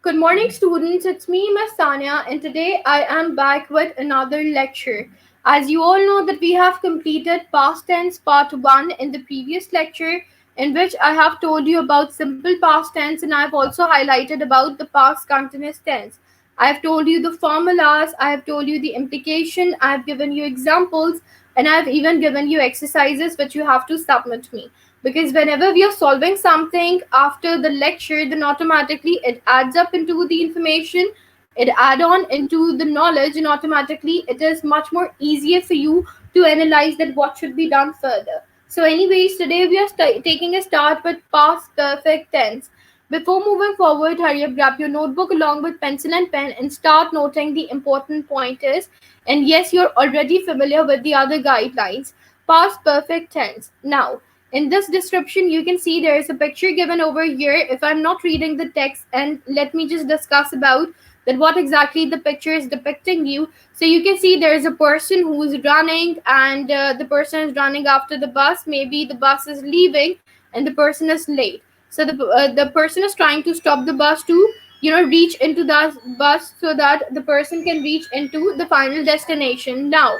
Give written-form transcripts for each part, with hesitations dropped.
Good morning, students. It's me, Miss SANIA, and today I am back with another lecture. As you all know that we have completed past tense part 1 in the previous lecture, in which I have told you about simple past tense and I have also highlighted about the past continuous tense. I have told you the formulas, I have told you the implication, I have given you examples, and I have even given you exercises which you have to submit me, because whenever we are solving something after the lecture, then automatically it adds up into the information, it add on into the knowledge, and automatically it is much more easier for you to analyze that what should be done further. So anyways, today we are taking a start with past perfect tense. Before moving forward, hurry up, grab your notebook along with pencil and pen and start noting the important pointers. And yes, you're already familiar with the other guidelines. Past perfect tense. Now, in this description, you can see there is a picture given over here. If I'm not reading the text, and let me just discuss about that what exactly the picture is depicting you. So you can see there is a person who is running, and the person is running after the bus. Maybe the bus is leaving and the person is late. So the person is trying to stop the bus to reach into the bus so that the person can reach into the final destination. Now,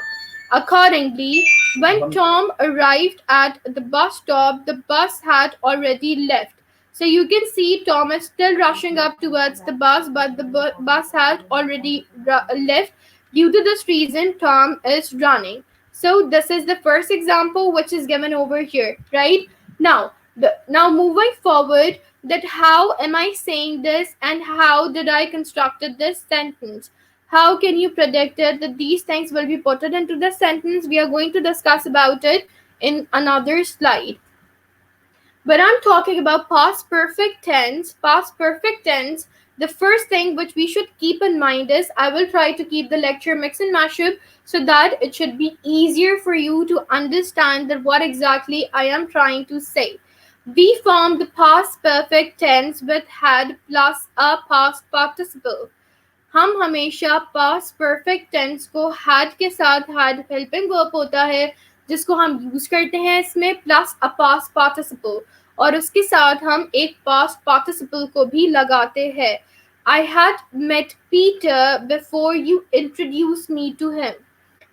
accordingly, when Tom arrived at the bus stop, the bus had already left. So you can see Tom is still rushing up towards the bus, but the bus had already left. Due to this reason, Tom is running. So this is the first example which is given over here, right? Now, now moving forward, that how am I saying this and how did I constructed this sentence? How can you predict it that these things will be put into the sentence? We are going to discuss about it in another slide. When I'm talking about past perfect tense, the first thing which we should keep in mind is I will try to keep the lecture mix and mashup so that it should be easier for you to understand that what exactly I am trying to say. We form the past perfect tense with had plus a past participle. हम हमेशा past perfect tense को had के साथ had helping verb होता है जिसको हम use करते हैं इसमें प्लस अ पास्ट पार्टिसिपल और उसके साथ हम एक पास्ट पार्टिसिपल को भी लगाते हैं. I had met Peter before you introduced me to him.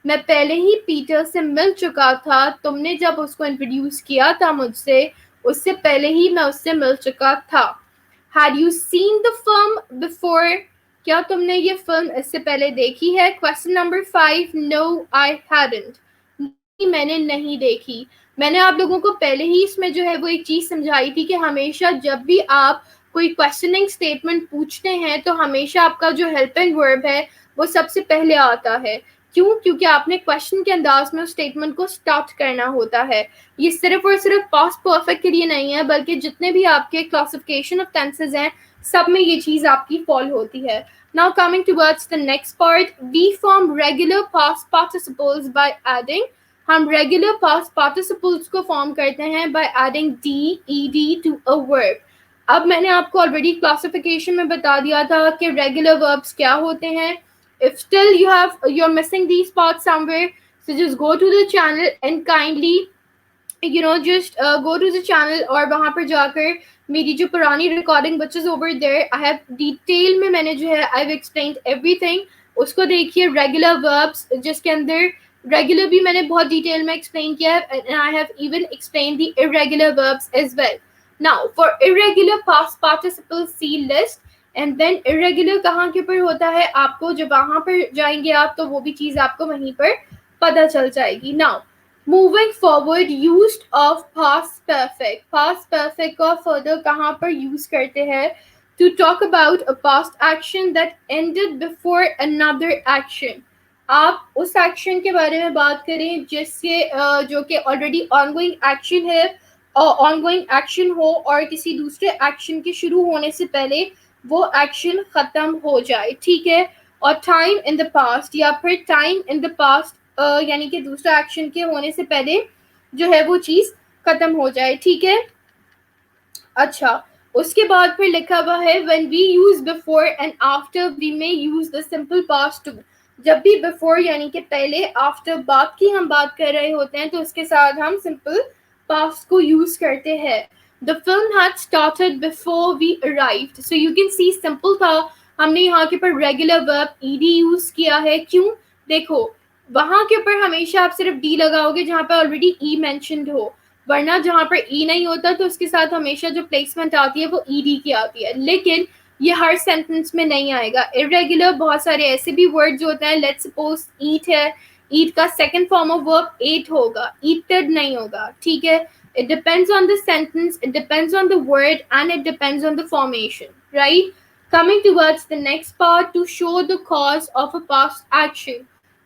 मैं पहले ही पीटर से मिल चुका था. तुमने जब उसको इंट्रोड्यूस किया था मुझसे, उससे पहले ही मैं उससे मिल चुका था. Had you seen the film before? क्या तुमने ये फिल्म इससे पहले देखी है? Question number 5. No I hadn't. नहीं, मैंने नहीं देखी. मैंने आप लोगों को पहले ही इसमें जो है वो एक चीज समझाई थी कि हमेशा जब भी आप कोई क्वेश्चनिंग स्टेटमेंट पूछते हैं तो हमेशा आपका जो हेल्पिंग वर्ब है वो सबसे पहले आता है. क्यों? क्योंकि आपने क्वेश्चन के अंदाज में उस स्टेटमेंट को स्टार्ट करना होता है. ये सिर्फ और सिर्फ पास्ट परफेक्ट के लिए नहीं है, बल्कि जितने भी आपके क्लासिफिकेशन ऑफ टेंसेस हैं सब में ये चीज आपकी फॉलो होती है. Now coming towards the next part, we form regular past participles by adding. हम regular past participles को form करते हैं by adding d, ed to a verb. अब मैंने आपको already classification में बता दिया था कि regular verbs क्या होते हैं. If still you're missing these parts somewhere, so just go to the channel and kindly just go to the channel और वहाँ पर जाकर मेरी जो पुरानी recording which is over there, I have detail में मैंने जो है I've explained everything. उसको देखिए. रेगुलर वर्ब्स जिसके अंदर रेगुलर भी मैंने बहुत डिटेल में एक्सप्लेन किया है and I have even explained the irregular verbs as well. Now for irregular past participle see list. And then irregular कहाँ के पर होता है, आपको जब वहां पर जाएंगे आप तो वो भी चीज आपको वहीं पर पता चल जाएगी. Now moving forward, used of past perfect. Past perfect को फर्दर कहाँ पर यूज करते हैं? To talk about a past action that ended before another action. आप उस एक्शन के बारे में बात करें जिससे जो कि ऑलरेडी ऑनगोइंग एक्शन है और ऑनगोइंग एक्शन हो और किसी दूसरे एक्शन के शुरू होने से पहले वो एक्शन खत्म हो जाए. ठीक है. और टाइम इन द पास्ट या फिर टाइम इन द पास्ट यानी कि दूसरा एक्शन के होने से पहले जो है वो चीज खत्म हो जाए. ठीक है. अच्छा, उसके बाद फिर लिखा हुआ है when we use before and after we may use the simple past too. जब भी बिफोर यानी कि पहले, आफ्टर बाद की हम बात कर रहे होते हैं तो उसके साथ हम सिंपल पास्ट को यूज करते हैं. The film had started before we arrived. So you can see simple था, हमने यहाँ के ऊपर regular verb ed यूज किया है. क्यों? देखो वहां के ऊपर हमेशा आप सिर्फ डी लगाओगे जहां पर ऑलरेडी ई मेंशनड हो, वरना जहां पर ई नहीं होता तो उसके साथ हमेशा जो प्लेसमेंट आती है वो ईडी की आती है. लेकिन ये हर सेंटेंस में नहीं आएगा. इरेगुलर बहुत सारे ऐसे भी वर्ड्स होते हैं. लेट्स सपोज ईट है, ईट का second form of verb ate होगा, ईटेड नहीं होगा. ठीक है, it depends on the sentence, it depends on the word, and it depends on the formation, right? Coming towards the next part, to show the cause of a past action.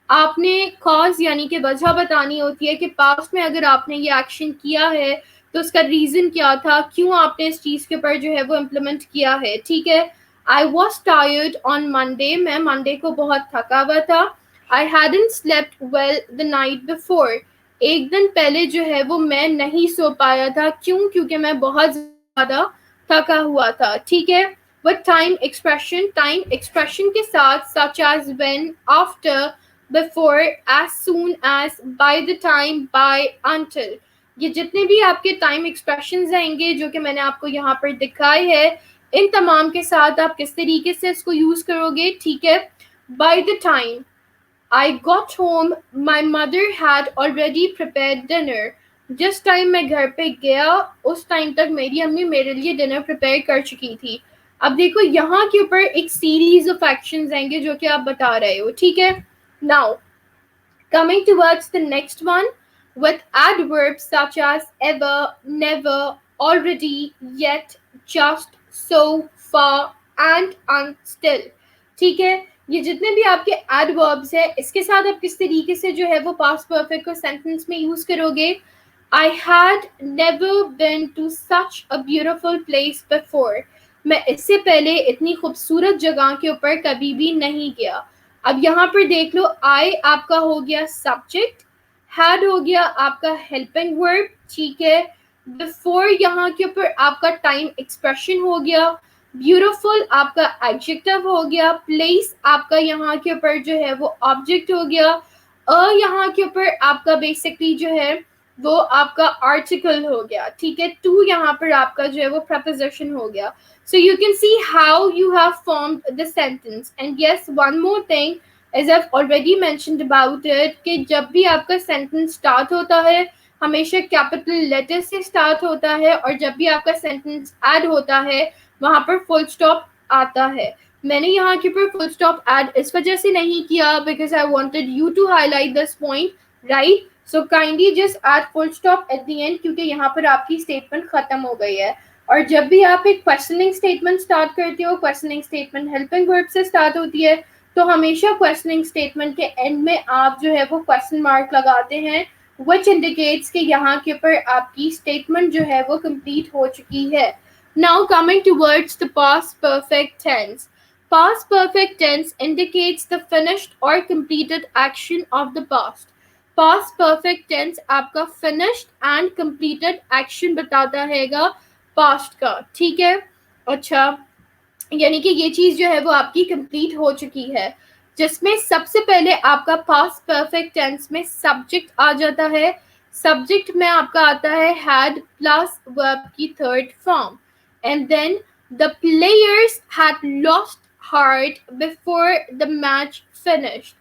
आपने cause यानी कि वजह बतानी होती है कि past में अगर आपने ये action किया है तो उसका reason क्या था, क्यों आपने इस चीज़ के ऊपर जो है वो implement किया है. ठीक है, I was tired on Monday. मैं Monday को बहुत थका हुआ था. I hadn't slept well the night before. एक दिन पहले जो है वो मैं नहीं सो पाया था. क्यों? क्योंकि मैं बहुत ज़्यादा थका हुआ था. ठीक है, With time expression के साथ such as when, after, before, as soon as, by the time, by, until, ये जितने भी आपके टाइम एक्सप्रेशंस आएंगे जो कि मैंने आपको यहाँ पर दिखाए हैं, इन तमाम के साथ आप किस तरीके से इसको यूज करोगे. ठीक है, by the time I got home, my mother had already prepared dinner. जिस टाइम मैं घर पे गया उस टाइम तक मेरी अम्मी मेरे लिए डिनर प्रिपेयर कर चुकी थी. अब देखो यहाँ के ऊपर एक सीरीज ऑफ एक्शंस आएंगे जो कि आप बता रहे हो. ठीक है, now coming towards the next one, with adverbs such as ever, never, already, yet, just, so, far, and still. ठीक है, ये जितने भी आपके एडवर्ब्स है इसके साथ आप किस तरीके से जो है वो पास्ट परफेक्ट को सेंटेंस में यूज करोगे. I had never been to such a beautiful place before. मैं इससे पहले इतनी खूबसूरत जगह के ऊपर कभी भी नहीं गया. अब यहाँ पर देख लो, I आपका हो गया सब्जेक्ट, had हो गया आपका हेल्पिंग वर्ब. ठीक है, before यहाँ के ऊपर आपका टाइम एक्सप्रेशन हो गया, ब्यूटीफुल आपका एडजेक्टिव हो गया, प्लेस आपका यहाँ के ऊपर जो है वो ऑब्जेक्ट हो गया, यहाँ के ऊपर आपका बेसिकली जो है वो आपका आर्टिकल हो गया. ठीक है, टू यहाँ पर आपका जो है वो प्रपोजिशन हो गया. So you can see how you have formed the sentence. And yes, one more thing, as I've already mentioned about it, कि जब भी आपका sentence start होता है हमेशा कैपिटल लेटर से स्टार्ट होता है, और जब भी आपका सेंटेंस ऐड होता है वहां पर फुल स्टॉप आता है. मैंने यहाँ के ऊपर फुल स्टॉप ऐड इस वजह से नहीं किया because I wanted you to highlight this point, right. So kindly just add full stop at the end, क्योंकि यहाँ पर आपकी स्टेटमेंट खत्म हो गई है. और जब भी आप एक क्वेश्चनिंग स्टेटमेंट स्टार्ट करते हो, क्वेश्चनिंग स्टेटमेंट हेल्पिंग वर्ब से स्टार्ट होती है, तो हमेशा क्वेश्चनिंग स्टेटमेंट के एंड में आप जो है वो क्वेश्चन मार्क लगाते हैं, which indicates कि यहाँ के ऊपर आपकी स्टेटमेंट जो है वो कंप्लीट हो चुकी है. Now coming towards the past perfect tense. Past perfect tense indicates the finished or completed action of the past. Past perfect tense आपका finished and completed action बताता हैगा past का. ठीक है, अच्छा, यानी कि ये चीज जो है वो आपकी कंप्लीट हो चुकी है, जिसमें सबसे पहले आपका पास्ट परफेक्ट टेंस में सब्जेक्ट आ जाता है. सब्जेक्ट में आपका आता है हैड प्लस वर्ब की third form, and then the players had lost heart before the match finished.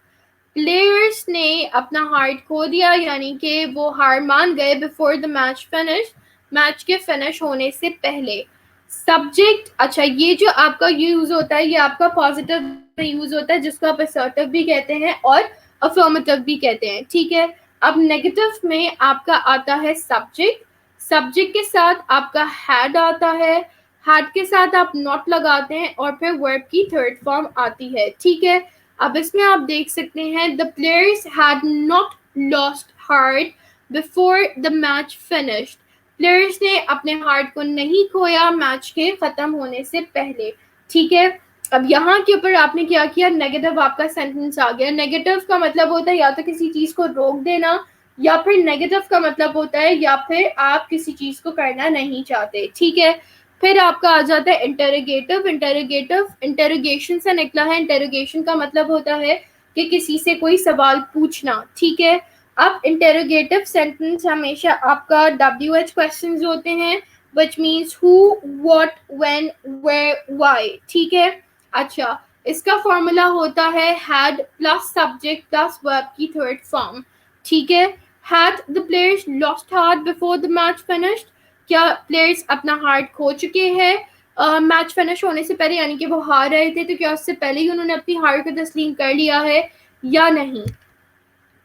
Players ने अपना हार्ट खो दिया, यानी कि वो हार मान गए before the match finish, match के फिनिश होने से पहले. सब्जेक्ट, अच्छा, ये जो आपका यूज होता है ये आपका पॉजिटिव यूज होता है जिसको आप असर्टिव भी कहते हैं और अफर्मेटिव भी कहते हैं. ठीक है, अब नेगेटिव में आपका आता है सब्जेक्ट, सब्जेक्ट के साथ आपका हैड आता है, हैड के साथ आप नॉट लगाते हैं और फिर वर्ब की थर्ड फॉर्म आती है. ठीक है, अब इसमें आप देख सकते हैं the players had not lost heart before the match finished. Players ने अपने हार्ट को नहीं खोया मैच के खत्म होने से पहले. ठीक है, अब यहाँ के ऊपर आपने क्या किया, नेगेटिव आपका सेंटेंस आ गया. नेगेटिव का मतलब होता है या तो किसी चीज को रोक देना, या फिर नेगेटिव का मतलब होता है या फिर आप किसी चीज को करना नहीं चाहते. ठीक है, फिर आपका आ जाता है इंटरोगेटिव. इंटरोगेटिव इंटरोगेशन से निकला है. इंटरोगेशन का मतलब होता है कि किसी से कोई सवाल पूछना. ठीक है, अब इंटरोगेटिव सेंटेंस हमेशा आपका WH क्वेश्चंस होते हैं, which means who, what, when, where, why. ठीक है. अच्छा, इसका फॉर्मूला होता है had plus subject plus verb की थर्ड फॉर्म. ठीक है. Had the players lost heart before the match finished? क्या प्लेयर्स अपना हार्ट खो चुके हैं मैच फिनिश होने से पहले, यानी कि वो हार रहे थे, तो क्या उससे पहले ही उन्होंने अपनी हार को तस्लीम कर लिया है या नहीं.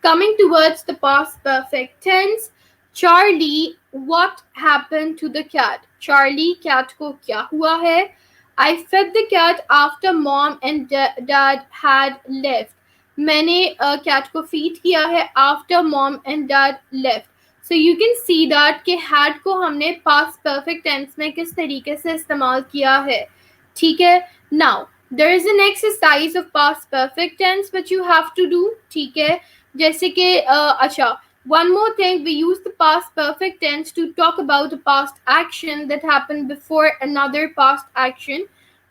Coming towards the past perfect tense, Charlie, what happened to the cat? Charlie, cat को क्या हुआ है? I fed the cat after mom and dad had left. मैंने cat को feed किया है after mom and dad left. So you can see that कि had को हमने past perfect tense में किस तरीके से इस्तेमाल किया है. ठीक है. Now there is an exercise of past perfect tense which you have to do. ठीक है. जैसे कि अच्छा, one more thing, we use the past perfect tense to talk about a past action that happened before another past action.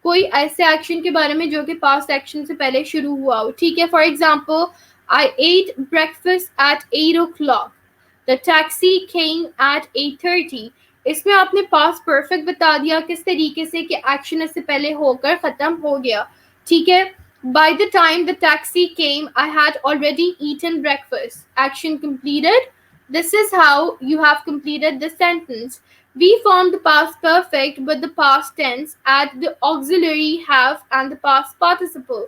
कोई ऐसे action के बारे में जो कि पास्ट एक्शन से पहले शुरू हुआ हो. ठीक है. For example, I ate breakfast at 8 o'clock. The taxi came at 8:30. इसमें आपने पास्ट परफेक्ट बता दिया किस तरीके से कि एक्शन इससे पहले होकर ख़त्म हो गया. ठीक है. By the time the taxi came, I had already eaten breakfast. Action completed. This is how you have completed the sentence. We form the past perfect with the past tense, add the auxiliary have and the past participle.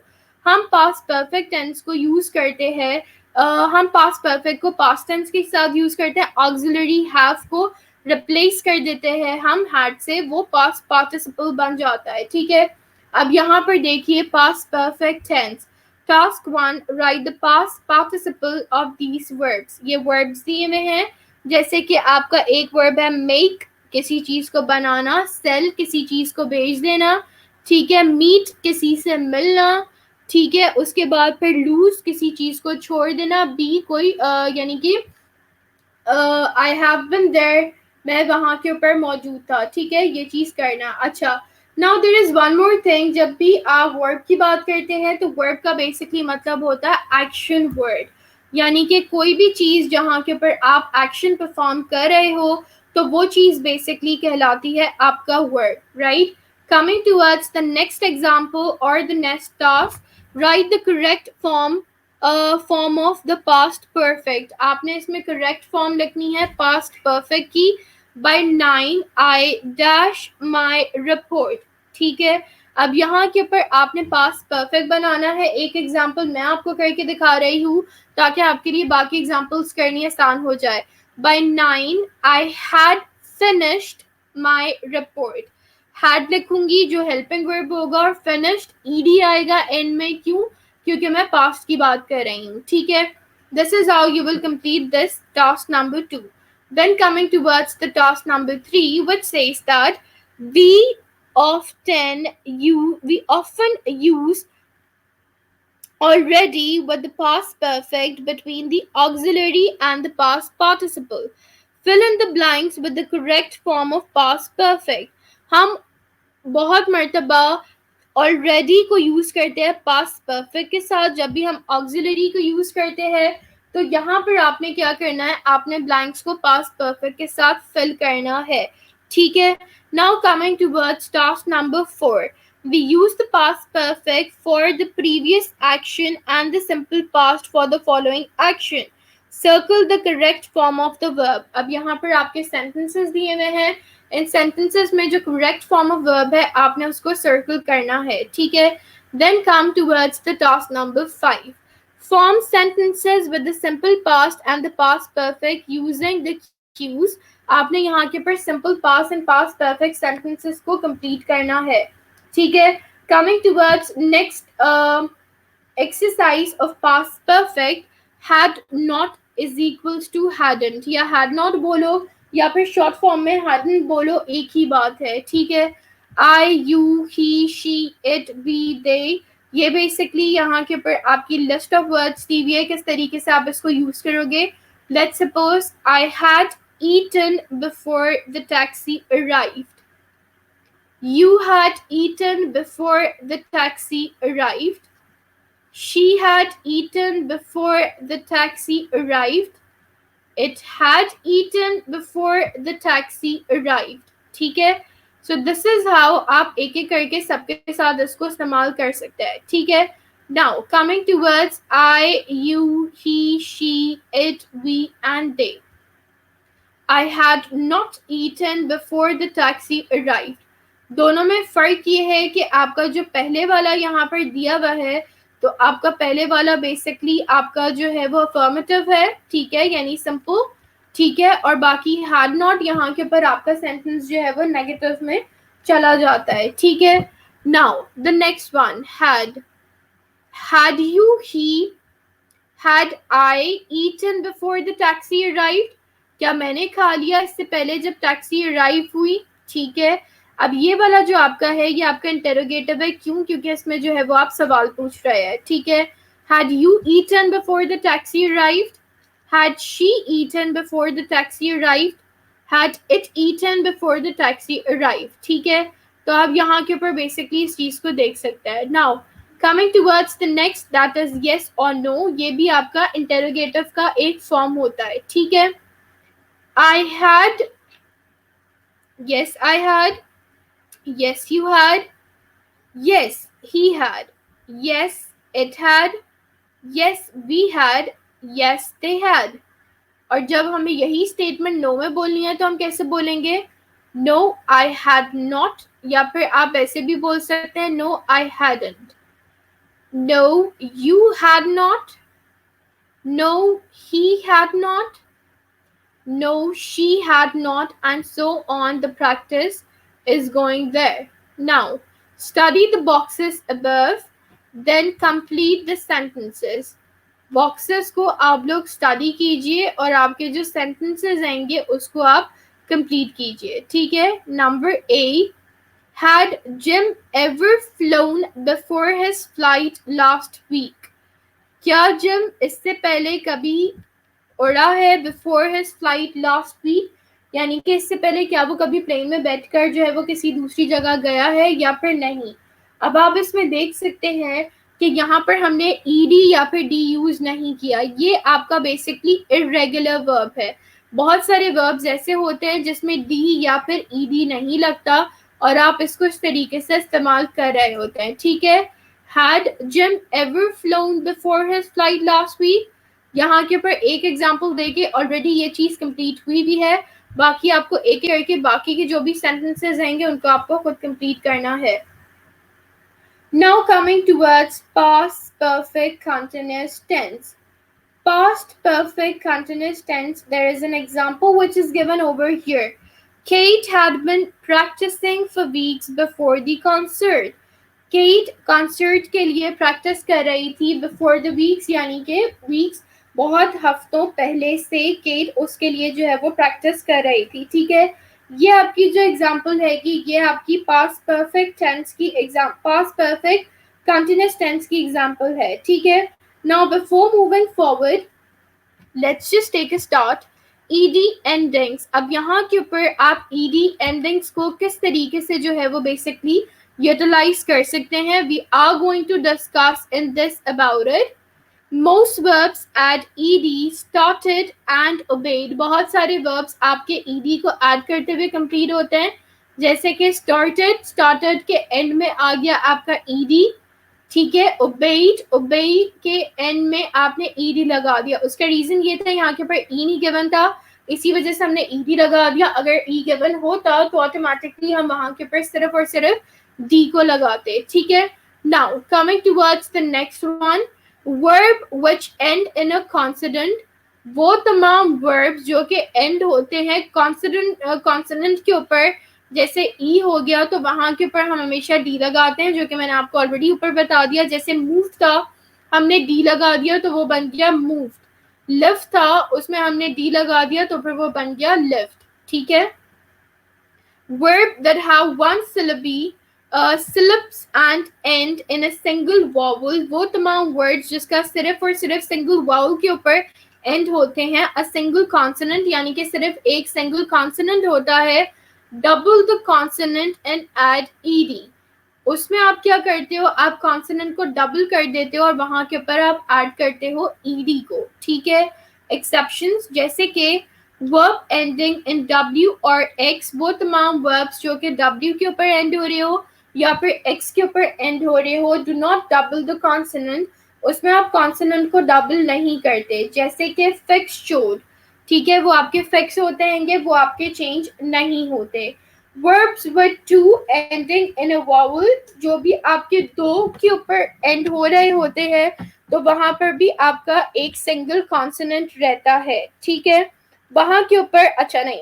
हम past perfect tense को use करते हैं. हम past perfect को past tense के साथ use करते हैं. Auxiliary have को replace कर देते हैं हम had से, वो past participle बन जाता है. ठीक है. अब यहाँ पर देखिए past perfect tense. Task 1, write the past participle of these verbs. ये verbs दिए हुए हैं. जैसे कि आपका एक verb है make, किसी चीज़ को बनाना, sell, किसी चीज़ को बेच देना. ठीक है. meet, किसी से मिलना. ठीक है. उसके बाद फिर lose, किसी चीज़ को छोड़ देना. be, कोई यानी कि I have been there, मैं वहाँ के ऊपर मौजूद था. ठीक है. ये चीज़ करना. अच्छा, Now there is one more thing. जब भी आप वर्ब की बात करते हैं तो वर्ब का बेसिकली मतलब होता है एक्शन वर्ड, यानी कि कोई भी चीज़ जहाँ के ऊपर आप एक्शन परफॉर्म कर रहे हो तो वो चीज़ बेसिकली कहलाती है आपका verb. Right. Coming towards the next example or the next task, write the correct form of the past perfect. आपने इसमें correct form लिखनी है past perfect की. By 9 I dash my report. ठीक है. अब यहाँ के ऊपर आपने past perfect बनाना है. एक एग्जाम्पल मैं आपको करके दिखा रही हूँ ताकि आपके लिए बाकी एग्जाम्पल्स करनी आसान हो जाए. By 9 I had finished my report. had लिखूंगी जो हेल्पिंग वर्ब होगा और finished ed आएगा एंड में. क्यों? क्योंकि मैं past की बात कर रही हूँ. ठीक है. This is how you will complete this task number 2. Then coming towards the task number 3, which says that we often use already with the past perfect between the auxiliary and the past participle. Fill in the blanks with the correct form of past perfect. हम बहुत मर्तबा already को use करते हैं past perfect के साथ. जब भी हम ऑक्सिलरी को यूज करते हैं तो यहाँ पर आपने क्या करना है, आपने ब्लैंक्स को पास्ट परफेक्ट के साथ फिल करना है. ठीक है. Now coming towards task number 4, we use the past perfect for the previous action and the simple past for the following action. Circle the correct form of the verb. अब यहाँ पर आपके sentences दिए हुए हैं. इन sentences में जो correct form of verb है आपने उसको circle करना है. ठीक है. Then come towards the task number 5. Form sentences with the simple past and the past perfect using the cues. आपने यहाँ के ऊपर simple past and past perfect sentences को complete करना है. ठीक है. Coming towards next exercise of past perfect, had not is equals to hadn't. या had not बोलो या फिर short form में hadn't बोलो, एक ही बात है. ठीक है. I, you, he, she, it, we, they. ये बेसिकली यहाँ के ऊपर आपकी लिस्ट ऑफ वर्ड्स दी हुई है किस तरीके से आप इसको यूज करोगे. Let's suppose I had eaten before the taxi arrived. You had eaten before the taxi arrived. She had eaten before the taxi arrived. It had eaten before the taxi arrived. ठीक है। So this is how आप एक एक करके सबके साथ इसको इस्तेमाल कर सकते हैं, ठीक है। Now coming to words I, you, he, she, it, we and they. I had not eaten before the taxi arrived. दोनों में फ़र्क ये है कि आपका जो पहले वाला यहाँ पर दिया हुआ है, तो आपका पहले वाला बेसिकली आपका जो है वो अफर्मेटिव है, ठीक है, यानी सिंपल, ठीक है, और बाकी हैड नॉट यहाँ के ऊपर आपका सेंटेंस जो है वो नेगेटिव में चला जाता है, ठीक है। Now the next one, had you, he, had I eaten before the taxi arrived. क्या मैंने खा लिया इससे पहले जब टैक्सी अराइव हुई, ठीक है। अब ये वाला जो आपका है ये आपका इंटेरोगेटिव है, क्यों? क्योंकि इसमें जो है वो आप सवाल पूछ रहे हैं, ठीक है। Had you eaten before the taxi arrived, had she eaten before the taxi arrived, had it eaten before the taxi arrived, ठीक है। तो आप यहाँ के ऊपर बेसिकली इस चीज को देख सकते हैं। Now coming towards the next, that is yes और नो। ये भी आपका इंटेरोगेटिव का एक फॉर्म होता है, ठीक है। I had, yes I had, yes you had, yes he had, yes it had, yes we had, yes they had। और जब हमें यही स्टेटमेंट नो में बोलनी है तो हम कैसे बोलेंगे? नो आई हैड नॉट, या फिर आप ऐसे भी बोल सकते हैं no I hadn't, no you had not, no he had not, no she had not, and so on. The practice is going there. Now study the boxes above, then complete the sentences. Boxes को आप लोग study कीजिए और आपके जो sentences आएंगे उसको आप complete कीजिए, ठीक है। Number A, had Jim ever flown before his flight last week? क्या जिम इससे पहले कभी उड़ा है before his flight last week, यानी कि इससे पहले क्या वो कभी प्लेन में बैठकर जो है वो किसी दूसरी जगह गया है या फिर नहीं। अब आप इसमें देख सकते हैं कि यहाँ पर हमने ईडी या फिर डी यूज नहीं किया, ये आपका बेसिकली इरेगुलर वर्ब है। बहुत सारे वर्ब्स ऐसे होते हैं जिसमें डी या फिर ईडी नहीं लगता और आप इसको इस तरीके से इस्तेमाल कर रहे होते हैं, ठीक है। Had Jim ever flown before his flight last week? यहाँ के ऊपर एक एग्जाम्पल देके ऑलरेडी ये चीज कंप्लीट हुई भी है, बाकी आपको एक एक करके बाकी के जो भी सेंटेंसेस आएंगे उनको आपको खुद कंप्लीट करना है। Now coming towards past perfect continuous tense. Past perfect continuous tense, there is an example which is given over here. Kate had been practicing for weeks before the concert. Kate concert के लिए practice कर रही थी before the weeks, यानी कि weeks बहुत हफ्तों पहले से केट उसके लिए जो है वो प्रैक्टिस कर रही थी, ठीक है। ये आपकी जो एग्जांपल है कि ये आपकी पास्ट परफेक्ट टेंस की पास्ट परफेक्ट कंटिन्यूअस टेंस की एग्जांपल है, ठीक है। Now before moving forward, let's just take a start. ED endings, अब यहाँ के ऊपर आप ईडी एंडिंग्स को किस तरीके से जो है वो बेसिकली यूटिलाइज कर सकते हैं, we are going to discuss in this about it. Most verbs add ED, started and obeyed. बहुत सारे वर्ब्स आपके ईडी को ऐड करते हुए कंप्लीट होते हैं, जैसे कि स्टार्टेड के एंड में आ गया आपका ईडी, ठीक है। ओबेड के एंड में आपने ईडी लगा दिया, उसका रीजन ये था यहाँ के ऊपर ई नहीं गिवन था, इसी वजह से हमने ईडी लगा दिया। अगर ई गिवन होता तो ऑटोमेटिकली हम वहां के ऊपर सिर्फ और सिर्फ डी को लगाते, ठीक है। Now coming towards the next one, verb which and in a consonant. वो तमाम वर्ब्स जो कि एंड होते हैं कॉन्सोनेंट के ऊपर, जैसे ई हो गया तो वहां के ऊपर हम हमेशा डी लगाते हैं, जो कि मैंने आपको ऑलरेडी ऊपर बता दिया। जैसे मूव था, हमने डी लगा दिया तो वो बन गया मूव। लिफ्ट था, उसमें हमने डी लगा दिया तो फिर वो बन गया लिफ्ट, ठीक है। Verb that have one syllable, syllabes and end in a single vowel, वो तमाम वर्ड्स जिसका सिर्फ और सिर्फ सिंगल वाउल के ऊपर एंड होते हैं। अ सिंगल कॉन्सोनेंट, यानी कि सिर्फ एक सिंगल कॉन्सोनेंट होता है। Double the consonant and add ED, उसमें आप क्या करते हो, आप कॉन्सोनेंट को डबल कर देते हो और वहां के ऊपर आप ऐड करते हो ईडी को, ठीक है। एक्सेप्शंस, जैसे कि वर्ब एंडिंग इन W और X, वो तमाम वर्ब्स जो कि W के ऊपर एंड हो रहे हो या फिर X के ऊपर एंड हो रहे हो, do not double the consonant, उसमें आप कॉन्सोनेंट को डबल नहीं करते। जैसे कि फिक्स शोड, ठीक है, वो आपके फिक्स होते हैंगे, वो आपके चेंज नहीं होते। Verbs with to ending in a vowel, जो भी आपके दो के ऊपर एंड हो रहे होते हैं, तो वहां पर भी आपका एक सिंगल कॉन्सोनेंट रहता है, ठीक है। वहां के ऊपर अच्छा नहीं,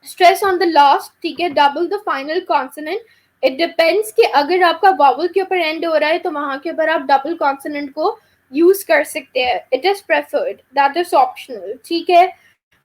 स्ट्रेस ऑन द लास्ट, ठीक है, double the final consonant. It depends कि अगर आपका वावल के ऊपर एंड हो रहा है तो वहां के ऊपर आप डबल कॉन्सोनेंट को यूज कर सकते हैं। It is preferred, that is optional, ठीक है।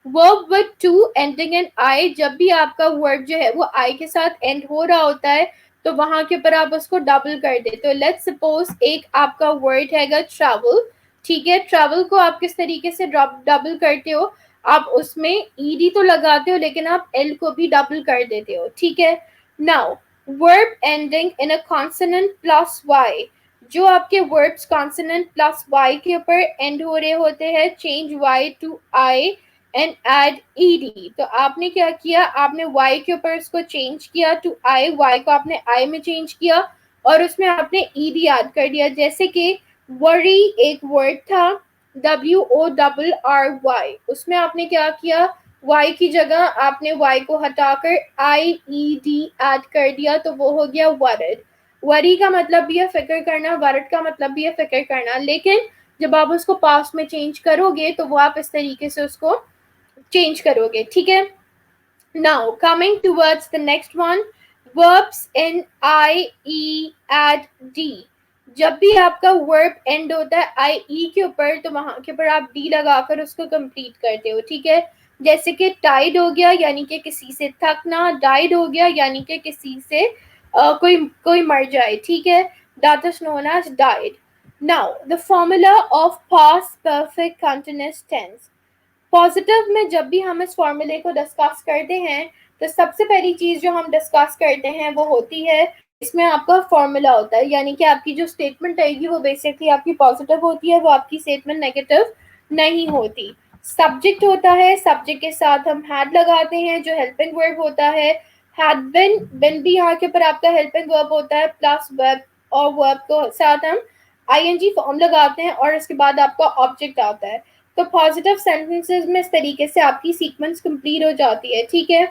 Verb with to ending in I, जब भी आपका वर्ब जो है वो आई के साथ एंड हो रहा होता है तो वहां के ऊपर आप उसको डबल कर दे। तो लेट्स सपोज एक आपका वर्ड हैगा ट्रैवल, ठीक है, ट्रैवल को आप किस तरीके से डबल करते हो, आप उसमें ईडी तो लगाते हो लेकिन आप एल को भी डबल कर देते हो, ठीक है। Now verb ending in a consonant plus Y, जो आपके वर्ब्स कॉन्सोनेंट प्लस वाई के ऊपर एंड हो रहे होते हैं, change Y to I and add ED. तो आपने क्या किया, आपने वाई के ऊपर उसको चेंज किया टू आई, वाई को आपने आई में चेंज किया और उसमें आपने ईडी ऐड कर दिया। जैसे कि वरी एक वर्ड था, WORRY, उसमें आपने क्या किया, वाई की जगह आपने वाई को हटाकर IED ऐड कर दिया, तो वो हो गया वरिड। वरी का मतलब भी है फिक्र करना, वरिड का मतलब भी है फिक्र करना, लेकिन जब आप उसको पास्ट में चेंज करोगे तो वो आप इस तरीके से उसको चेंज करोगे, ठीक है। Now, coming towards the next one, verbs in IE add D. जब भी आपका वर्ब एंड होता है आई ई के ऊपर तो वहां के ऊपर आप डी लगाकर उसको कंप्लीट करते हो, ठीक है। जैसे कि टाइड हो गया यानी कि किसी से थकना, डाइड हो गया यानी कि किसी से कोई कोई मर जाए, ठीक है। That is known as died. Now the formula of past perfect continuous tense. Positive में जब भी हम इस फॉर्मूले को डिस्कस करते हैं तो सबसे पहली चीज जो हम डिस्कस करते हैं वो होती है, इसमें आपका फॉर्मूला होता है, यानी कि आपकी जो स्टेटमेंट आएगी वो बेसिकली आपकी पॉजिटिव होती है, वो आपकी स्टेटमेंट नेगेटिव नहीं होती। सब्जेक्ट होता है, सब्जेक्ट के साथ हम हैड लगाते हैं जो हेल्पिंग वर्ब होता है। हैड बिन, बिन भी यहाँ के ऊपर आपका हेल्पिंग वर्ब होता है, प्लस वर्ब और वर्ब को साथ हम आईएनजी फॉर्म लगाते हैं और इसके बाद आपका ऑब्जेक्ट आता है। तो पॉजिटिव सेंटेंसेस में इस तरीके से आपकी सीक्वेंस कंप्लीट हो जाती है, ठीक है।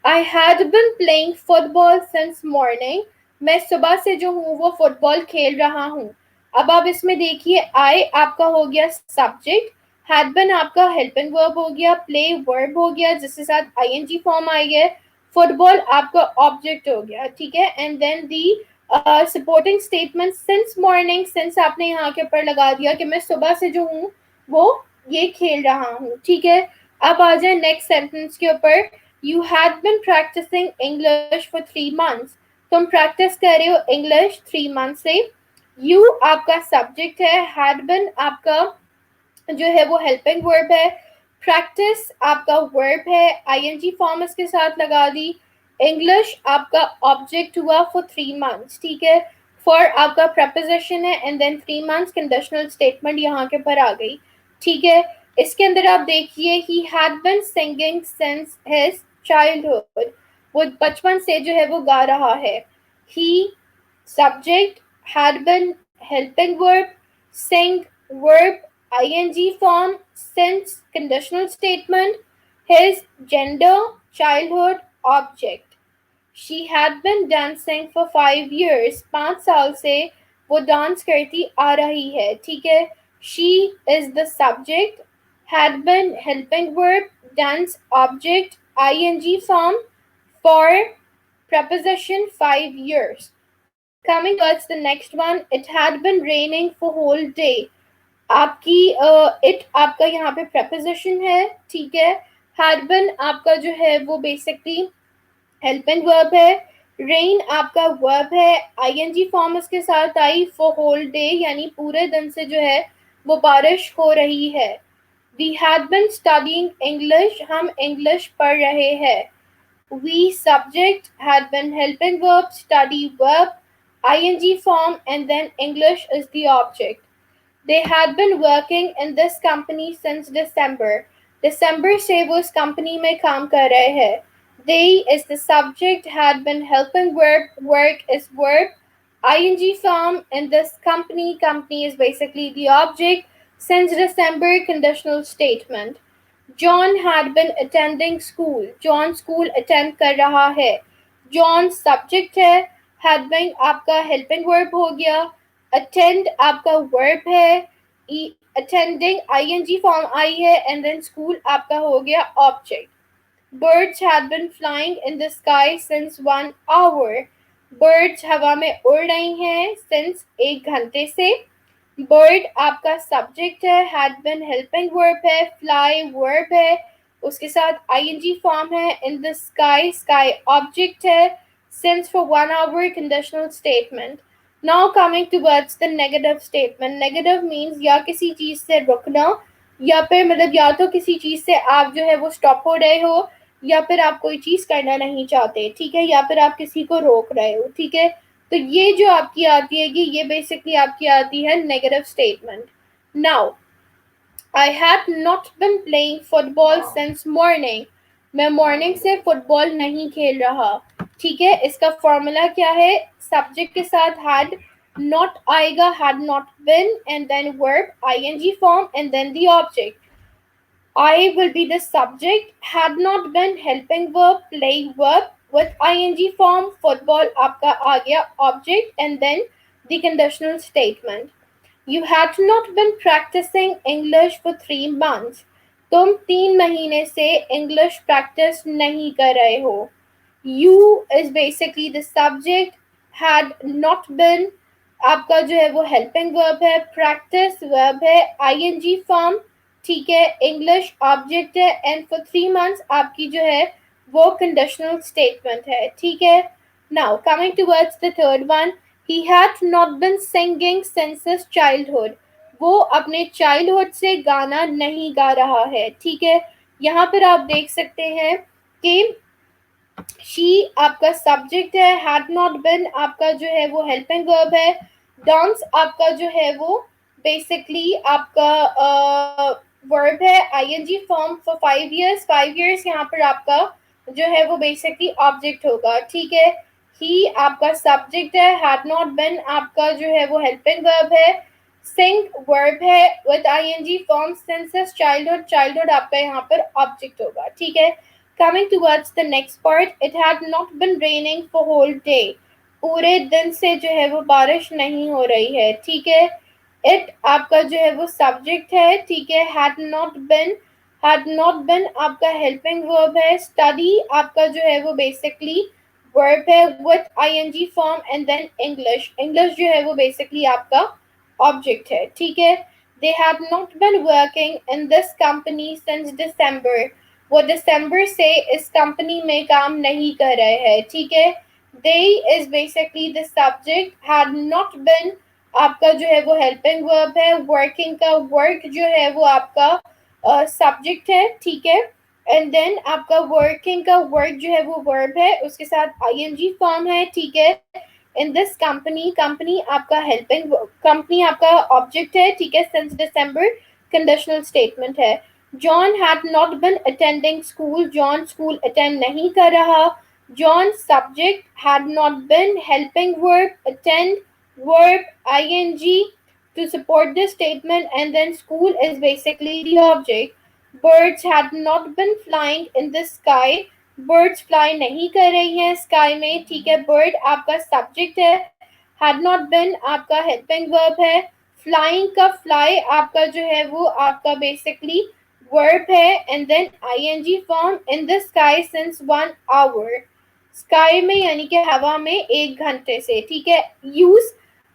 I had been playing football since morning, मैं सुबह से जो हूँ वो फुटबॉल खेल रहा हूँ। अब आप इसमें देखिए, आई आपका हो गया सब्जेक्ट, हैड बिन आपका हेल्पिंग वर्ब हो गया, प्ले वर्ब हो गया जिसके साथ आईएनजी फॉर्म आई है, फुटबॉल आपका ऑब्जेक्ट हो गया, ठीक है। And then the supporting statement since morning, since आपने यहाँ के ऊपर लगा दिया कि मैं सुबह से जो हूँ वो ये खेल रहा हूँ, ठीक है। अब आ जाए नेक्स्ट सेंटेंस के ऊपर, you had been practising English for 3 months, तुम प्रैक्टिस कर रहे हो इंग्लिश 3 months से। यू आपका सब्जेक्ट है, हैड बिन आपका जो है वो हेल्पिंग वर्ब है, प्रैक्टिस आपका वर्ब है, आईएनजी फॉर्म इसके साथ लगा दी, इंग्लिश आपका ऑब्जेक्ट हुआ फॉर 3 months, ठीक है। फॉर आपका प्रपोजिशन है and then 3 months conditional statement यहाँ के ऊपर आ गई, ठीक है। इसके अंदर आप देखिए, he had been singing since his childhood, वो बचपन से जो है वो गा रहा है। ही subject, had been helping verb, sing verb, ing form, since conditional statement, his gender, childhood, object. She had been dancing for 5 years, 5 साल से वो डांस करती आ रही है, ठीक है। She is the subject, had been helping verb, dance object, ing form, for preposition 5 years. Coming towards the next one, it had been raining for whole day. आपकी it आपका यहाँ पे preposition है, ठीक है। had been आपका जो है वो basically helping verb है, rain आपका verb है, ing form उसके साथ आई, for whole day यानी पूरे दिन से जो है वो बारिश हो रही है। We had been studying English, हम English पढ़ रहे हैं। We subject, had been helping verb, study verb, ing form, and then English is the object. They had been working in this company since December. दिसंबर से वो इस company में काम कर रहे हैं. They is the subject, had been helping verb, work is verb, ing form in this company. Company is basically the object. Since December, conditional statement. John had been attending school. John school attend कर रहा है. John subject है. Had been आपका helping verb हो गया. Attend आपका verb है. Attending ing form आई है and then school आपका हो गया object. Birds had been flying in the sky since 1 hour. Birds हवा में उड़ रही हैं since 1 घंटे से. Bird आपका subject है, had been helping verb है, fly verb है, उसके साथ ing form है, in the sky sky object है, since for 1 hour conditional statement. Now coming towards the negative statement. Negative means या किसी चीज से रुकना या फिर मतलब या तो किसी चीज से आप जो है वो स्टॉप हो रहे हो या फिर आप कोई चीज करना नहीं चाहते, ठीक है, या फिर आप किसी को रोक रहे हो, ठीक है. तो ये जो आपकी आती है ये बेसिकली आपकी आती है negative statement. Now I have not been playing football since morning. मैं मॉर्निंग से फुटबॉल नहीं खेल रहा, ठीक है. इसका फॉर्मूला क्या है? सब्जेक्ट के साथ हैड नॉट आएगा, had not been and then verb ing form and then the object. I will be the subject, had not been helping verb, playing verb with ing form, football आपका आ गया object and then the conditional statement. You had not been practicing English for 3 months. तुम 3 महीने से English practice नहीं कर रहे हो. You is basically the subject, had not been आपका जो है वो helping verb है, practice verb है, ing form, ठीक है, इंग्लिश ऑब्जेक्ट है एंड फॉर 3 months आपकी जो है वो कंडीशनल स्टेटमेंट है, ठीक है. Now coming towards the third one. He had not been singing since his childhood. वो अपने चाइल्डहुड से गाना नहीं गा रहा है, ठीक है. यहाँ पर आप देख सकते हैं कि शी आपका सब्जेक्ट है, हैड नॉट बिन आपका जो है वो हेल्पिंग वर्ब है, डांस आपका जो है वो बेसिकली आपका वर्ब है, ING form for 5 years. 5 years यहाँ पर आपका जो है वो बेसिकली ऑब्जेक्ट होगा, ठीक है. ही आपका सब्जेक्ट है, हैड नॉट बिन आपका जो है वो हेल्पिंग वर्ब है, सिंग वर्ब है with ING form since his childhood. Childhood आपका यहाँ पर ऑब्जेक्ट होगा, ठीक है. Coming towards the next part, it had not been raining for whole day. पूरे दिन से जो है वो बारिश नहीं हो रही है, ठीक है. It आपका जो है वो सब्जेक्ट है, ठीक है. had not been आपका हेल्पिंग वर्ब है. study आपका जो है वो बेसिकली वर्ब है with ing form and then English जो है वो बेसिकली आपका ऑब्जेक्ट है, ठीक है. They had not been working in this company since December. वो दिसंबर से इस कंपनी में काम नहीं कर रहे हैं, ठीक है. They is basically the subject, had not been आपका जो है वो हेल्पिंग वर्ब है, वर्किंग का वर्क जो है वो आपका सब्जेक्ट है, ठीक है. एंड देन आपका वर्किंग का वर्क जो है वो वर्ब है, उसके साथ ing फॉर्म है, ठीक है. इन दिस कंपनी आपका हेल्पिंग कंपनी आपका ऑब्जेक्ट है, ठीक है. सिंस दिसंबर कंडीशनल स्टेटमेंट है. John had not been attending school. John school attend नहीं कर रहा. John subject, had not been helping verb, attend verb ing to support this statement and then school is basically the object. Birds had not been flying in the sky. Birds fly नहीं कर रही हैं sky में, ठीक है. Bird आपका subject है, had not been आपका helping verb है, flying का fly आपका जो है वो आपका basically verb है and then ing form in the sky since 1 hour. sky में यानी कि हवा में 1 घंटे से, ठीक है. use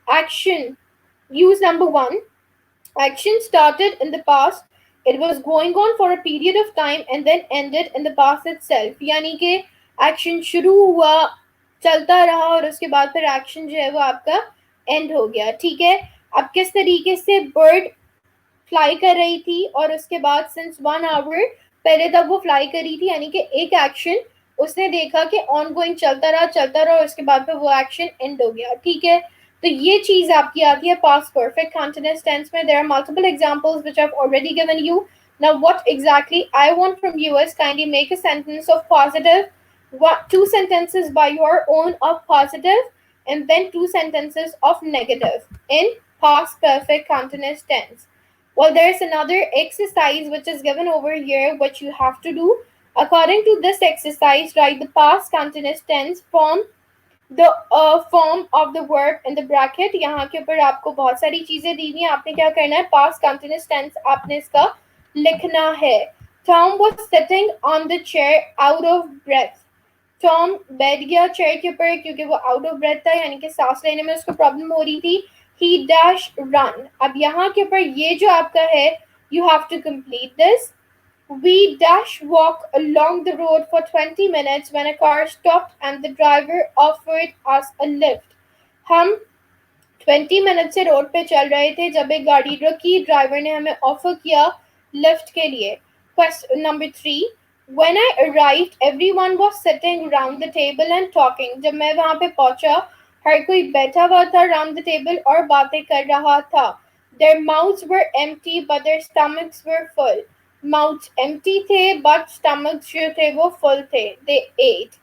action. use number 1. Action started in the past. It was going on for a period of time and then ended in the past itself. यानी कि action शुरू हुआ, चलता रहा और उसके बाद फिर action जो है वो आपका end हो गया, ठीक है. अब किस तरीके से bird फ्लाई कर रही थी और उसके बाद सिंस 1 hour पहले तक वो फ्लाई कर रही थी, यानी कि एक एक्शन उसने देखा कि ऑन गोइंग चलता रहा और उसके बाद फिर वो एक्शन एंड हो गया, ठीक है. तो ये चीज आपकी आती है पास्ट परफेक्ट कंटीन्यूअस टेंस में. There are multiple examples which I have already given you. Now, what exactly I want from you is kindly make a sentence of positive, two sentences by your own of positive, and then two sentences of negative in past perfect continuous tense. Well, there's another exercise which is given over here, which you have to do. According to this exercise, write the past continuous tense form the form of the verb in the bracket. यहाँ के ऊपर आपको बहुत सारी चीजें दी हुई हैं. आपने क्या करना है, पास्ट कंटिन्यूअस टेंस आपने इसका लिखना है. Tom was sitting on the chair out of breath. Tom बैठ गया चेयर के ऊपर क्योंकि वो आउट ऑफ ब्रेथ था, यानी कि सांस लेने में उसको प्रॉब्लम हो रही थी. He dash run. अब यहाँ के ऊपर ये जो आपका है, you have to complete this. We dash walk along the road for 20 minutes when a car stopped and the driver offered us a lift. हम 20 मिनट से रोड पे चल रहे थे जब एक गाड़ी रुकी, ड्राइवर ने हमें ऑफर किया लिफ्ट के लिए. Question number 3. When I arrived, everyone was sitting around the table and talking. जब मैं वहाँ पे पहुँचा, हर कोई बैठा हुआ था round the table और बातें कर रहा था. Their mouths were empty but their stomachs were full. Mouths empty थे but stomachs जो थे वो full थे. They ate.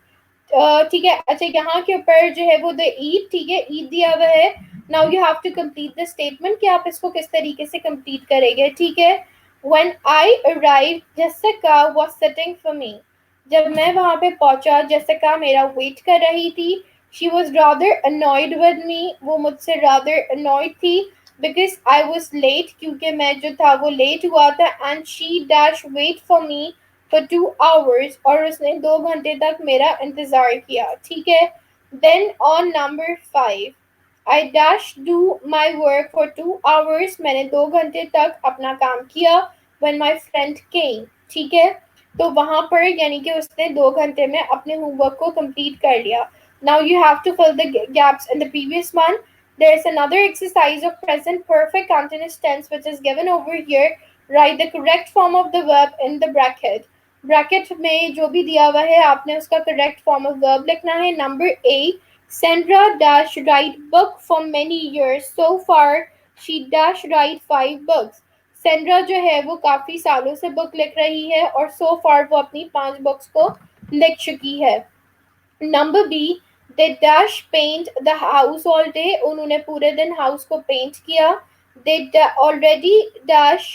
ठीक है. अच्छा, यहाँ के ऊपर जो है वो द ईट, ठीक है, ईट दिया हुआ है. Now you have to complete the statement कि आप इसको किस तरीके से कंप्लीट करेंगे. ठीक है. When I arrive Jessica was sitting for me. जब मैं वहां पे पहुंचा, जेसिका मेरा वेट कर रही थी. She was rather annoyed with me. वो मुझसे रादर अनॉयड थी बिकॉज आई वाज लेट, क्योंकि मैं जो था वो लेट हुआ था. And she dash wait for me for 2 hours, और उसने 2 घंटे तक मेरा इंतजार किया. ठीक है. Then on number 5, I dash do my work for 2 hours. मैंने 2 घंटे तक अपना काम किया. When my friend came. ठीक है. तो वहां पर यानी कि उसने 2 घंटे में अपने होमवर्क को कंप्लीट कर लिया. Now you have to fill the gaps in the previous one. There is another exercise of present perfect continuous tense which is given over here. Write the correct form of the verb in the bracket. Bracket में जो भी दिया हुआ है आपने उसका correct form of verb लिखना है. Number 8. Sandra dash right book for many years. So far she dash right 5 books. Sandra जो है वो काफ़ी सालों से बुक लिख रही है और सो फार वो अपनी 5 बुक्स को लिख चुकी है. Number B. They dash paint the house all day. उन्होंने पूरे दिन हाउस को पेंट किया. They already dash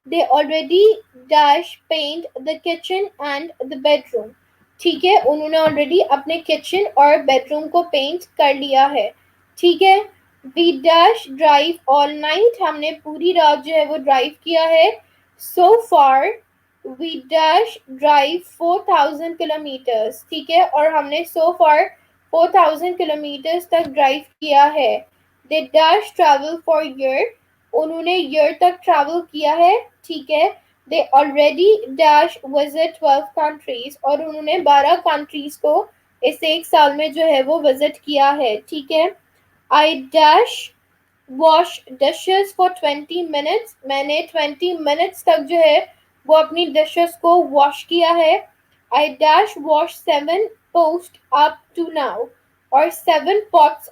they already dash paint the kitchen and the bedroom. ठीक है. उन्होंने ऑलरेडी अपने किचन और बेडरूम को पेंट कर लिया है. ठीक है. we dash drive all night. हमने पूरी रात जो है वो ड्राइव किया है. so far we dash drive 4000 kilometers. ठीक है. और हमने so far 4000 kilometers तक ड्राइव किया है. they dash travel for year. उन्होंने ईयर तक ट्रैवल किया है. ठीक है. दे ऑलरेडी डैश विजिट 12 कंट्रीज. और उन्होंने 12 कंट्रीज को इस एक साल में जो है वो विजिट किया है. ठीक है. I dash wash dishes for 20 minutes. मैंने 20 मिनट्स तक जो है वो अपनी डिशेस को वॉश किया है. आई डैश वॉश 7 पोस्ट अप टू नाउ. और 7 pots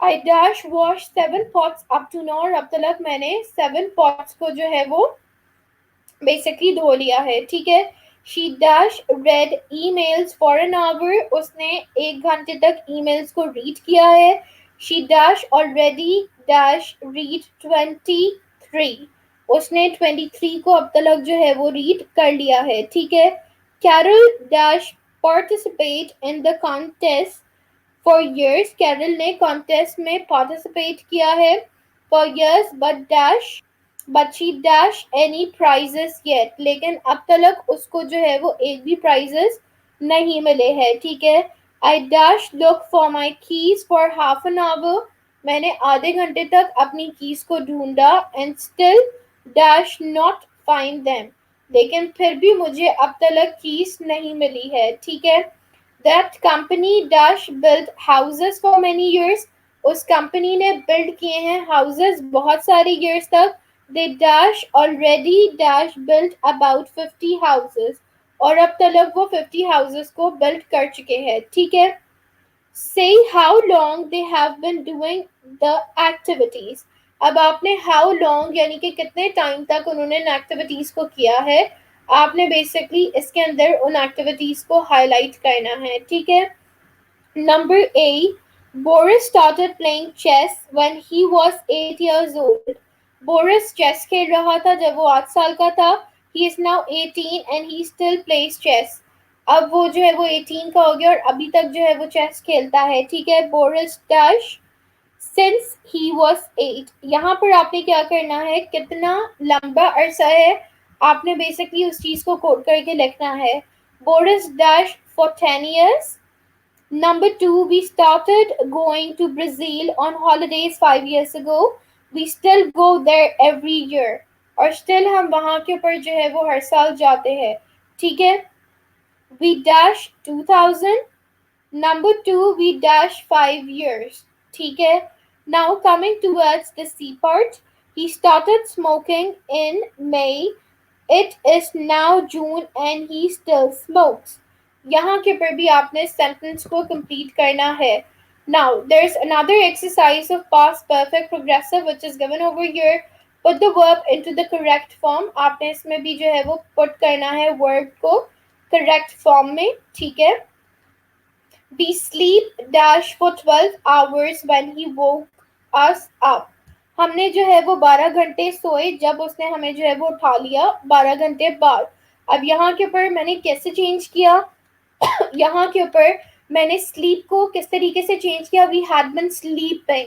I dash wash 7 pots up to now. और अब तक मैंने 7 pots को जो है वो बेसिकली धो लिया है. ठीक है. She dash read emails for an hour. उसने 1 घंटे तक emails को read किया है. She dash already dash read 23. उसने 23 को अब तक जो है वो read कर लिया है. ठीक है. Carol dash participate in the contest for years. Carol ने कॉन्टेस्ट में पार्टिसिपेट किया है for years but she dash any prizes yet. लेकिन अब तक उसको जो है वो एक भी prizes नहीं मिले हैं. ठीक है. I dash look for my keys for half an hour. मैंने आधे घंटे तक अपनी कीज को ढूंढा and still dash not find them. लेकिन फिर भी मुझे अब तक कीज नहीं मिली है. ठीक है. That company dash built houses for many years. उस कंपनी ने बिल्ड किए हैं houses बहुत सारे years तक. They dash already dash built about 50 houses. और अब तक वो 50 houses को build कर चुके हैं. ठीक है. Say how long they have been doing the activities. अब आपने हाउ लॉन्ग यानी कि कितने टाइम तक उन्होंने इन एक्टिविटीज़ को किया है, आपने बेसिकली इसके अंदर उन एक्टिविटीज़ को हाईलाइट करना है, ठीक है। Number A, Boris started playing chess when he was 8 years old. Boris chess खेल रहा था जब वो 8 साल का था. He is now 18 and he still plays chess. अब वो जो है वो 18 का हो गया और अभी तक जो है वो चेस खेलता है, ठीक है। Boris dash since he was 8. यहाँ पर आपने क्या करना है, कितना लंबा अरसा है आपने बेसिकली उस चीज को कोट करके लिखना है। Boris dash for 10 years. Number two, we started going to Brazil on holidays 5 years ago. We still go there every year. और still हम वहाँ के ऊपर जो है वो हर साल जाते हैं, ठीक है। We dash 2000. Number two, we dash 5 years. ठीक है. Now coming towards the C part, he started smoking in May. It is now June and he still smokes. यहाँ के ऊपर भी आपने सेंटेंस को कंप्लीट करना है. Now there is another exercise of past perfect progressive which is given over here. Put the verb into the correct form. आपने इसमें भी जो है वो put करना है verb को correct form में, ठीक है. We sleep dash for 12 hours when he woke us up. हमने जो है वो 12 घंटे सोए जब उसने हमें जो है वो उठा लिया 12 घंटे बाद. अब यहाँ के ऊपर मैंने कैसे चेंज किया, यहाँ के ऊपर मैंने स्लीप को किस तरीके से चेंज किया. वी हैड बीन स्लीपिंग,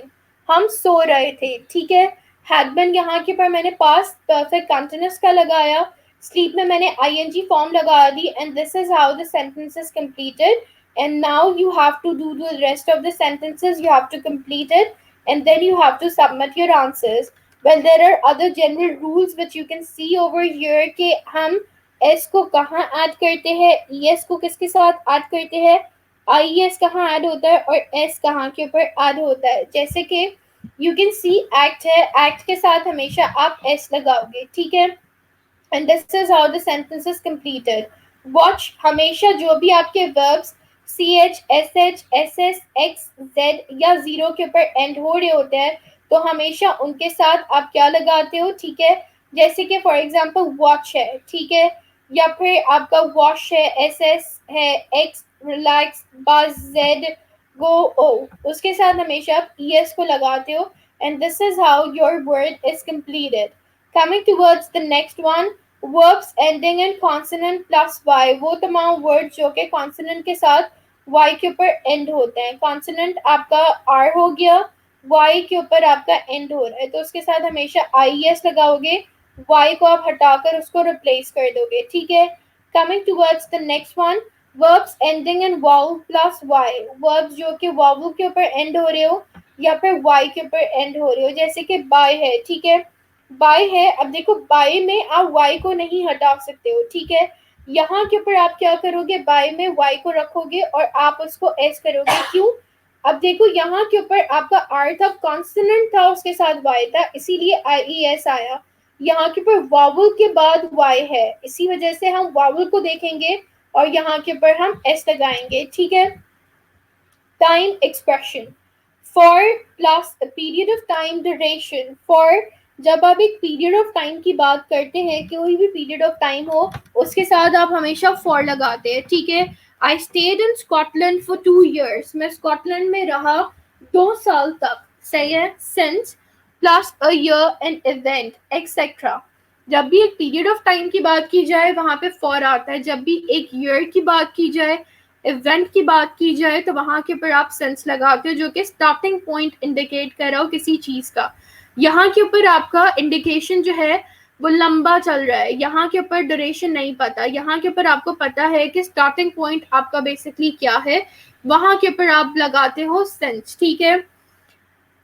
हम सो रहे थे, ठीक है. हैड बीन यहाँ के ऊपर मैंने पास्ट परफेक्ट कंटिन्यूअस का लगाया. स्लीप में मैंने आईएनजी फॉर्म लगा दी and this is how the sentence is completed. And now you have to do the rest of the sentences, you have to complete it and then you have to submit your answers. Well, there are other general rules which you can see over here कि हम s को कहाँ add करते हैं, es को किसके साथ add करते हैं, ies कहाँ ऐड होता है और s कहाँ के ऊपर ऐड होता है. जैसे कि you can see act है, act के साथ हमेशा आप s लगाओगे, ठीक है. And this is how the sentence is completed. Watch, हमेशा जो भी आपके verbs CH, SH, SS, X, Z या जीरो के ऊपर एंड हो रहे होते हैं तो हमेशा उनके साथ आप क्या लगाते हो, ठीक है. जैसे कि फॉर एग्जांपल वॉच है, ठीक है, या फिर आपका वॉश है, SS है, X रिलैक्स, बस, Z गो, O, उसके साथ हमेशा आप ES को लगाते हो. And this is how your word is completed. Coming towards the next one, verbs ending in consonant plus y. वो तमाम words जो कि consonant के साथ y के ऊपर end होते हैं. consonant आपका r हो गया, y के ऊपर आपका end हो रहा है तो उसके साथ हमेशा ies लगाओगे, y को आप हटाकर उसको replace कर दोगे, ठीक है. Coming towards the next one, verbs ending in vowel plus y. verbs जो कि vowel के ऊपर end हो रहे हो या फिर y के ऊपर end हो रहे हो, जैसे कि by है, ठीक है, बाय है. अब देखो बाय में आप वाई को नहीं हटा सकते हो, ठीक है. यहाँ के ऊपर आप क्या करोगे, बाय में वाई को रखोगे और आप उसको एस करोगे. क्यों, अब देखो यहाँ के ऊपर आपका आर था, कॉन्सोनेंट था, उसके साथ वाई था, इसीलिए आई ई एस आया. यहाँ के ऊपर वावल के बाद वाई है, इसी वजह से हम वावल को देखेंगे और यहाँ के ऊपर हम एस लगाएंगे, ठीक है. Time expression, for plus period of time duration. For जब आप एक पीरियड ऑफ टाइम की बात करते हैं, कोई भी पीरियड ऑफ टाइम हो उसके साथ आप हमेशा फॉर लगाते हैं, ठीक है. I stayed in Scotland for 2 years. मैं स्कॉटलैंड में रहा 2 साल तक, सही है. Since plus a year an event etcetera. जब भी एक पीरियड ऑफ टाइम की बात की जाए वहां पे फॉर आता है. जब भी एक ईयर की बात की जाए, इवेंट की बात की जाए तो वहां के ऊपर आप सेंस लगाते हो जो कि स्टार्टिंग पॉइंट इंडिकेट कर रहा हो किसी चीज का. यहाँ के ऊपर आपका इंडिकेशन जो है वो लंबा चल रहा है, यहाँ के ऊपर ड्यूरेशन नहीं पता. यहाँ के ऊपर आपको पता है कि स्टार्टिंग पॉइंट आपका बेसिकली क्या है, वहां के ऊपर आप लगाते हो सेंस, ठीक है.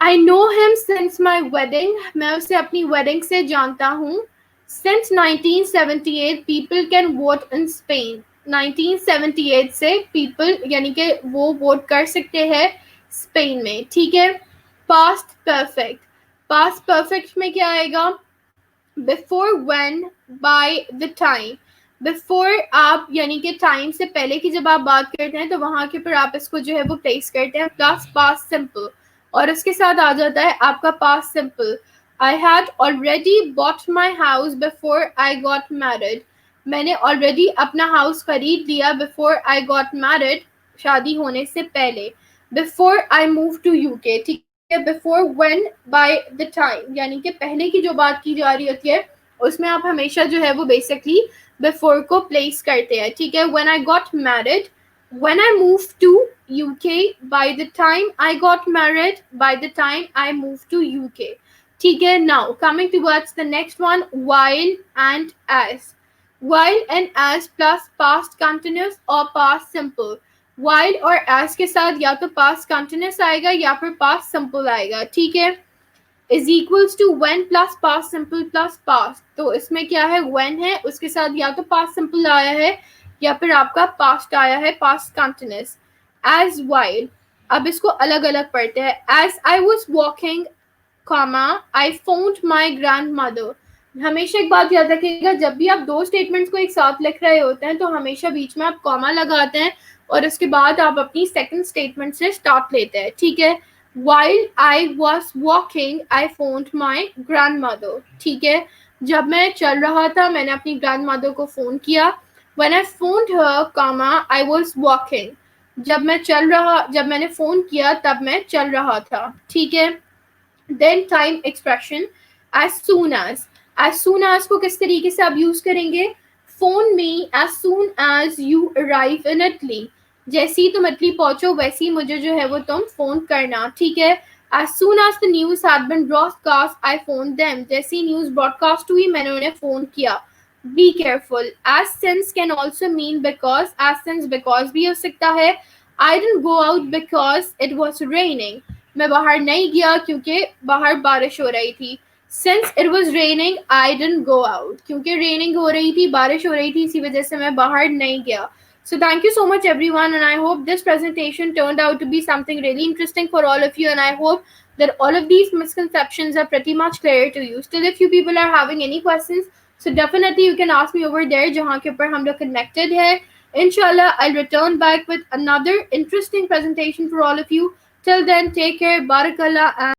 I know him since my wedding. मैं उसे अपनी वेडिंग से जानता हूँ. Since 1978 people can vote in Spain. 1978 से पीपल यानी कि वो वोट कर सकते हैं स्पेन में, ठीक है. Past perfect. पास्ट परफेक्ट में क्या आएगा, before, when, by, the time. Before आप यानी कि टाइम से पहले की जब आप बात करते हैं तो वहां के ऊपर आप इसको जो है वो प्लेस करते हैं प्लस पास्ट सिंपल और उसके साथ आ जाता है आपका past simple. I had already bought my house before I got married. मैंने already अपना house खरीद लिया before I got married, शादी होने से पहले. Before I moved to UK, ठीक है, before when by the time, यानी कि पहले की जो बात की जा रही होती है उसमें आप हमेशा जो है वो basically before को place करते हैं, ठीक है. When I got married, when I moved to UK, by the time I got married, by the time I moved to UK. ठीक है. Now coming towards the next one, while and as. While and as plus past continuous or past simple. While और as के साथ या तो past continuous आएगा या फिर past simple आएगा, ठीक है. Is equals to when plus past simple plus past. तो इसमें क्या है, when है, उसके साथ या तो past simple आया है या फिर आपका past आया है, past continuous. As while. अब इसको अलग अलग पढ़ते हैं. As I was walking, I phoned my grandmother. हमेशा एक बात याद रखिएगा, जब भी आप दो स्टेटमेंट्स को एक साथ लिख रहे होते हैं तो हमेशा बीच में आप कॉमा लगाते हैं और उसके बाद आप अपनी सेकंड स्टेटमेंट से स्टार्ट लेते हैं, ठीक है. While I was walking, I phoned my grandmother. ठीक है. जब मैं चल रहा था मैंने अपनी ग्रैंडमदर को फोन किया. When I phoned her, I was walking. जब मैंने फोन किया तब मैं चल रहा था, ठीक है. Then time expression, as soon as. As soon as को किस तरीके से आप यूज करेंगे, phone me as soon as you arrive in Italy. जैसे ही तुम इटली पहुंचो वैसे ही मुझे जो है वो तुम फोन करना, ठीक है. As soon as the news had been broadcast, I phoned them. जैसे ही न्यूज ब्रॉडकास्ट हुई मैंने उन्हें फोन किया. Be careful. As since can also mean because. As since because भी हो सकता है. I didn't go out because it was raining. मैं बाहर नहीं गया क्योंकि बाहर बारिश हो रही थी. Since it was raining, I didn't go out. क्योंकि raining हो रही थी, बारिश हो रही थी, इसी वजह से मैं बाहर नहीं गया. So thank you so much everyone, and I hope this presentation turned out to be something really interesting for all of you, and I hope that all of these misconceptions are pretty much clear to you. Still, if you people are having any questions, so definitely you can ask me over there जहाँ के ऊपर हम लोग connected है. Inshallah, I'll return back with another interesting presentation for all of you. Till then, take care, barakallah, and